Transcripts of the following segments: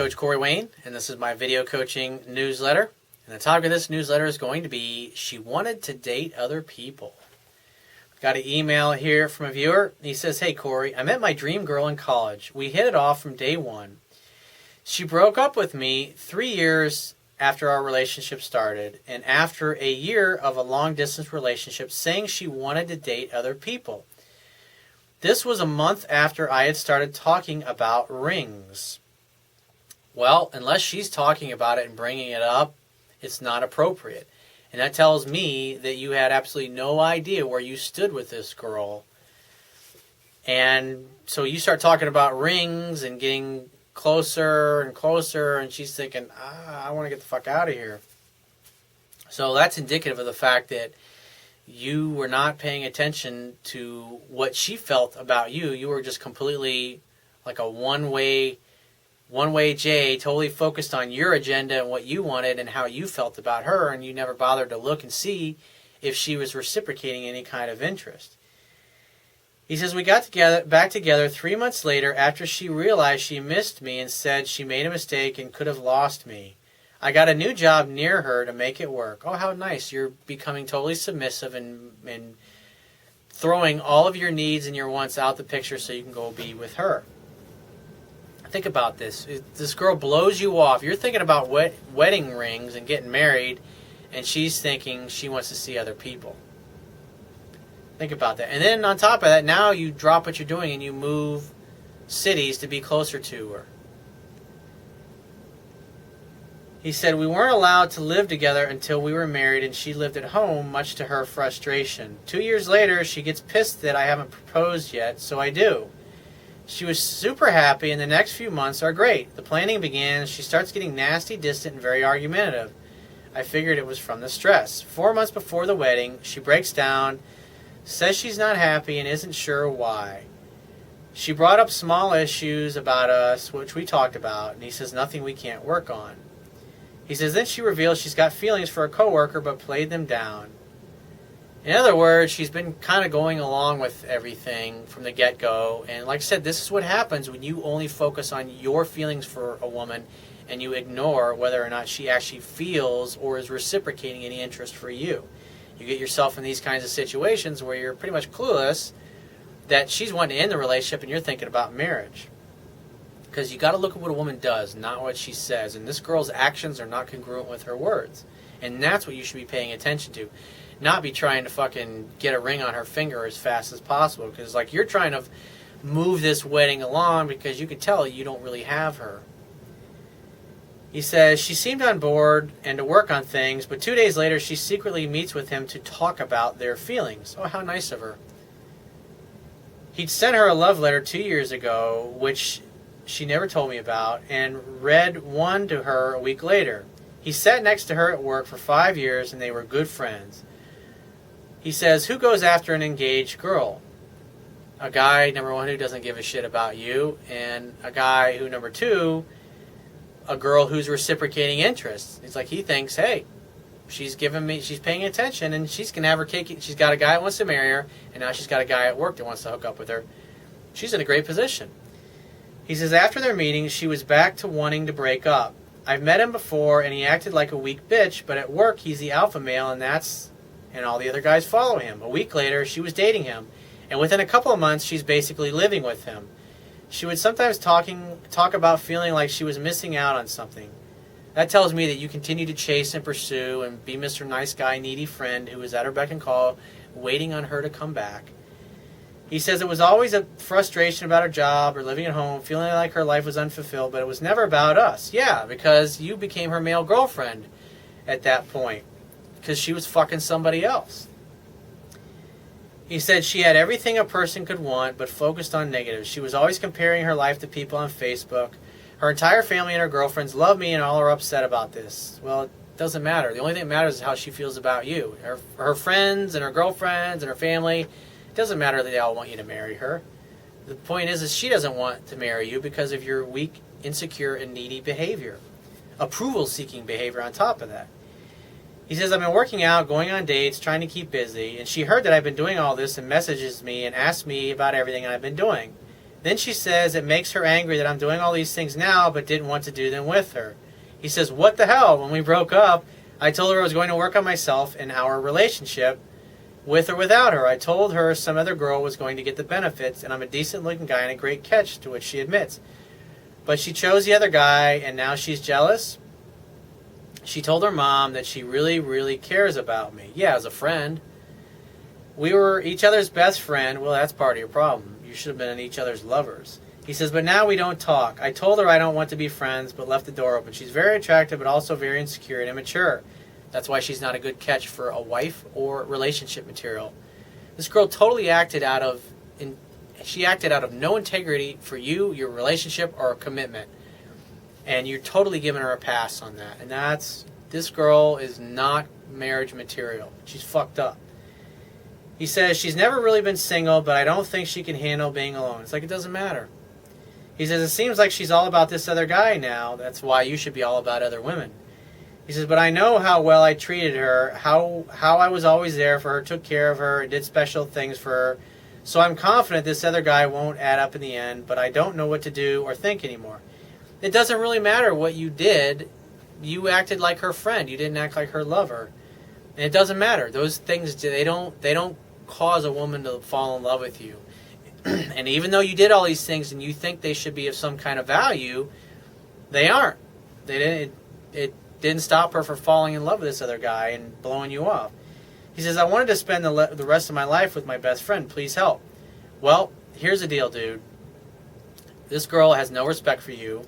Coach Corey Wayne, and this is my video coaching newsletter. And the topic of this newsletter is going to be, she wanted to date other people. Got an email here from a viewer. He says, "Hey Corey, I met my dream girl in college. We hit it off from day one. She broke up with me 3 years after our relationship started, and after a year of a long-distance relationship, saying she wanted to date other people. This was a month after I had started talking about rings." Well, unless she's talking about it and bringing it up, it's not appropriate. And that tells me that you had absolutely no idea where you stood with this girl. And so you start talking about rings and getting closer and closer, and she's thinking, I want to get the fuck out of here. So that's indicative of the fact that you were not paying attention to what she felt about you. You were just completely like a one-way J, totally focused on your agenda and what you wanted and how you felt about her, and you never bothered to look and see if she was reciprocating any kind of interest. He says, "We got back together 3 months later after she realized she missed me and said she made a mistake and could have lost me. I got a new job near her to make it work." Oh, how nice. You're becoming totally submissive and throwing all of your needs and your wants out the picture so you can go be with her. Think about this. This girl blows you off. You're thinking about wedding rings and getting married, and she's thinking she wants to see other people. Think about that. And then on top of that, now you drop what you're doing and you move cities to be closer to her. He said, "We weren't allowed to live together until we were married, and she lived at home, much to her frustration. 2 years later, she gets pissed that I haven't proposed yet, so I do. She was super happy, and the next few months are great. The planning begins. She starts getting nasty, distant, and very argumentative. I figured it was from the stress. 4 months before the wedding, she breaks down, says she's not happy and isn't sure why. She brought up small issues about us, which we talked about, and he says nothing we can't work on. He says then she reveals she's got feelings for a coworker but played them down. In other words, she's been kind of going along with everything from the get-go. And like I said, this is what happens when you only focus on your feelings for a woman and you ignore whether or not she actually feels or is reciprocating any interest for you. You get yourself in these kinds of situations where you're pretty much clueless that she's wanting to end the relationship and you're thinking about marriage. Because you got to look at what a woman does, not what she says. And this girl's actions are not congruent with her words. And that's what you should be paying attention to. Not be trying to fucking get a ring on her finger as fast as possible. Because like you're trying to move this wedding along because you can tell you don't really have her. He says, she seemed on board and to work on things, but 2 days later she secretly meets with him to talk about their feelings. Oh, how nice of her. He'd sent her a love letter 2 years ago, which she never told me about, and read one to her a week later. He sat next to her at work for 5 years, and they were good friends. He says, who goes after an engaged girl? A guy, number one, who doesn't give a shit about you, and a guy who, number two, a girl who's reciprocating interest. It's like he thinks, hey, she's paying attention, and she's gonna have her cake. She's got a guy that wants to marry her, and now she's got a guy at work that wants to hook up with her. She's in a great position. He says, after their meeting, she was back to wanting to break up. I've met him before, and he acted like a weak bitch, but at work, he's the alpha male, and all the other guys follow him. A week later, she was dating him, and within a couple of months, she's basically living with him. She would sometimes talk about feeling like she was missing out on something. That tells me that you continue to chase and pursue and be Mr. Nice Guy, needy friend who is at her beck and call, waiting on her to come back. He says it was always a frustration about her job or living at home, feeling like her life was unfulfilled, but it was never about us. Yeah, because you became her male girlfriend at that point, because she was fucking somebody else. He said she had everything a person could want, but focused on negatives. She was always comparing her life to people on Facebook. Her entire family and her girlfriends love me, and all are upset about this. Well, it doesn't matter. The only thing that matters is how she feels about you. Her friends and her girlfriends and her family, it doesn't matter that they all want you to marry her. The point is she doesn't want to marry you because of your weak, insecure, and needy behavior. Approval-seeking behavior on top of that. He says, I've been working out, going on dates, trying to keep busy, and she heard that I've been doing all this and messages me and asks me about everything I've been doing. Then she says it makes her angry that I'm doing all these things now but didn't want to do them with her. He says, what the hell? When we broke up, I told her I was going to work on myself and our relationship with or without her. I told her some other girl was going to get the benefits and I'm a decent looking guy and a great catch, to which she admits. But she chose the other guy and now she's jealous. She told her mom that she really, really cares about me. Yeah, as a friend. We were each other's best friend. Well, that's part of your problem. You should have been each other's lovers. He says, but now we don't talk. I told her I don't want to be friends, but left the door open. She's very attractive, but also very insecure and immature. That's why she's not a good catch for a wife or relationship material. This girl totally acted out of no integrity for you, your relationship, or a commitment. And you're totally giving her a pass on that. And this girl is not marriage material. She's fucked up. He says, she's never really been single, but I don't think she can handle being alone. It's like, it doesn't matter. He says, it seems like she's all about this other guy now. That's why you should be all about other women. He says, but I know how well I treated her, how I was always there for her, took care of her, and did special things for her. So I'm confident this other guy won't add up in the end, but I don't know what to do or think anymore. It doesn't really matter what you did. You acted like her friend. You didn't act like her lover. And it doesn't matter. Those things, they don't cause a woman to fall in love with you. And even though you did all these things and you think they should be of some kind of value, they aren't. It didn't stop her from falling in love with this other guy and blowing you off. He says, I wanted to spend the rest of my life with my best friend. Please help. Well, here's the deal, dude. This girl has no respect for you.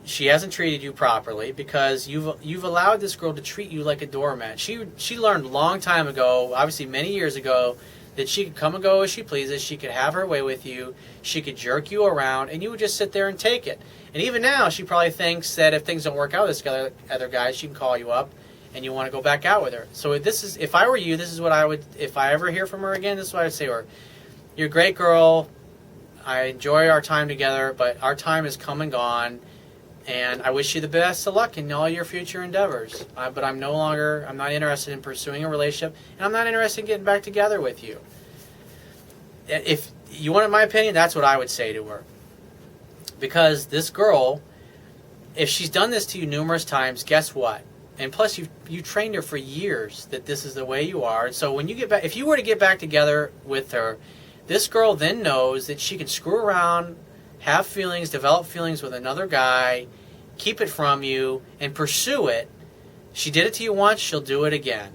She hasn't treated you properly because you've allowed this girl to treat you like a doormat. She learned a long time ago, obviously many years ago, that she could come and go as she pleases. She could have her way with you. She could jerk you around, and you would just sit there and take it. And even now, she probably thinks that if things don't work out with this other guy, she can call you up and you want to go back out with her. So if I were you, this is what I would, if I ever hear from her again, this is what I would say to her. You're a great girl. I enjoy our time together, but our time has come and gone. And I wish you the best of luck in all your future endeavors. But I'm not interested in pursuing a relationship, and I'm not interested in getting back together with you. If you wanted my opinion, that's what I would say to her. Because this girl, if she's done this to you numerous times, guess what? And plus, you trained her for years that this is the way you are. And so when you get back, if you were to get back together with her, this girl then knows that she can screw around, have feelings, develop feelings with another guy, keep it from you, and pursue it. She did it to you once, she'll do it again.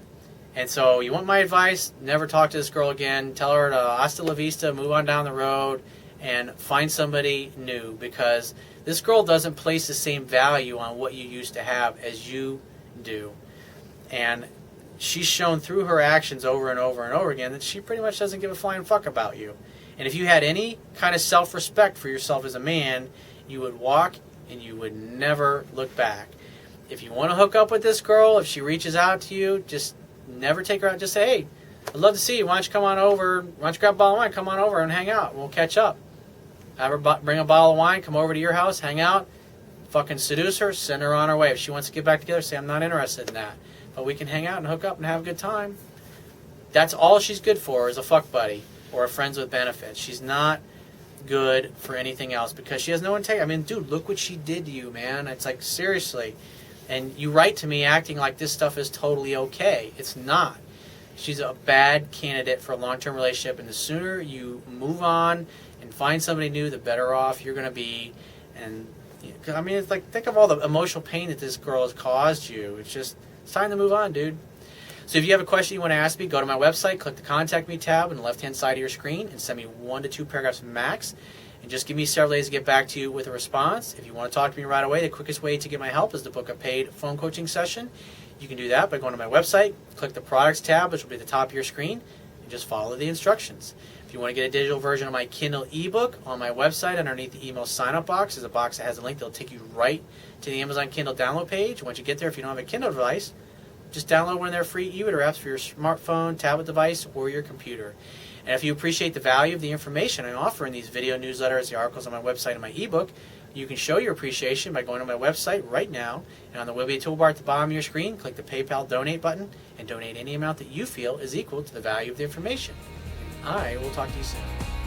And so you want my advice? Never talk to this girl again. Tell her to hasta la vista, move on down the road, and find somebody new. Because this girl doesn't place the same value on what you used to have as you do. And she's shown through her actions over and over and over again that she pretty much doesn't give a flying fuck about you. And if you had any kind of self-respect for yourself as a man, you would walk and you would never look back. If you want to hook up with this girl, if she reaches out to you, just never take her out. Just say, hey, I'd love to see you. Why don't you come on over? Why don't you grab a bottle of wine? Come on over and hang out. We'll catch up. Have her bring a bottle of wine, come over to your house, hang out, fucking seduce her, send her on her way. If she wants to get back together, say, I'm not interested in that. But we can hang out and hook up and have a good time. That's all she's good for, is a fuck buddy or a friends with benefits. She's not good for anything else because she has no integrity. I mean, dude, look what she did to you, man. It's like, seriously. And you write to me acting like this stuff is totally okay. It's not. She's a bad candidate for a long-term relationship, and the sooner you move on and find somebody new, the better off you're going to be. And I mean, it's like, think of all the emotional pain that this girl has caused you. It's time to move on, dude. So if you have a question you want to ask me, go to my website, click the Contact Me tab on the left-hand side of your screen, and send me 1 to 2 paragraphs max. And just give me several days to get back to you with a response. If you want to talk to me right away, the quickest way to get my help is to book a paid phone coaching session. You can do that by going to my website, click the Products tab, which will be at the top of your screen, and just follow the instructions. If you want to get a digital version of my Kindle ebook, on my website, underneath the email sign-up box, is a box that has a link that will take you right to the Amazon Kindle download page. Once you get there, if you don't have a Kindle device, just download one of their free e-reader apps for your smartphone, tablet device, or your computer. And if you appreciate the value of the information I offer in these video newsletters, the articles on my website, and my ebook, you can show your appreciation by going to my website right now, and on the Webby toolbar at the bottom of your screen, click the PayPal donate button and donate any amount that you feel is equal to the value of the information. I will talk to you soon.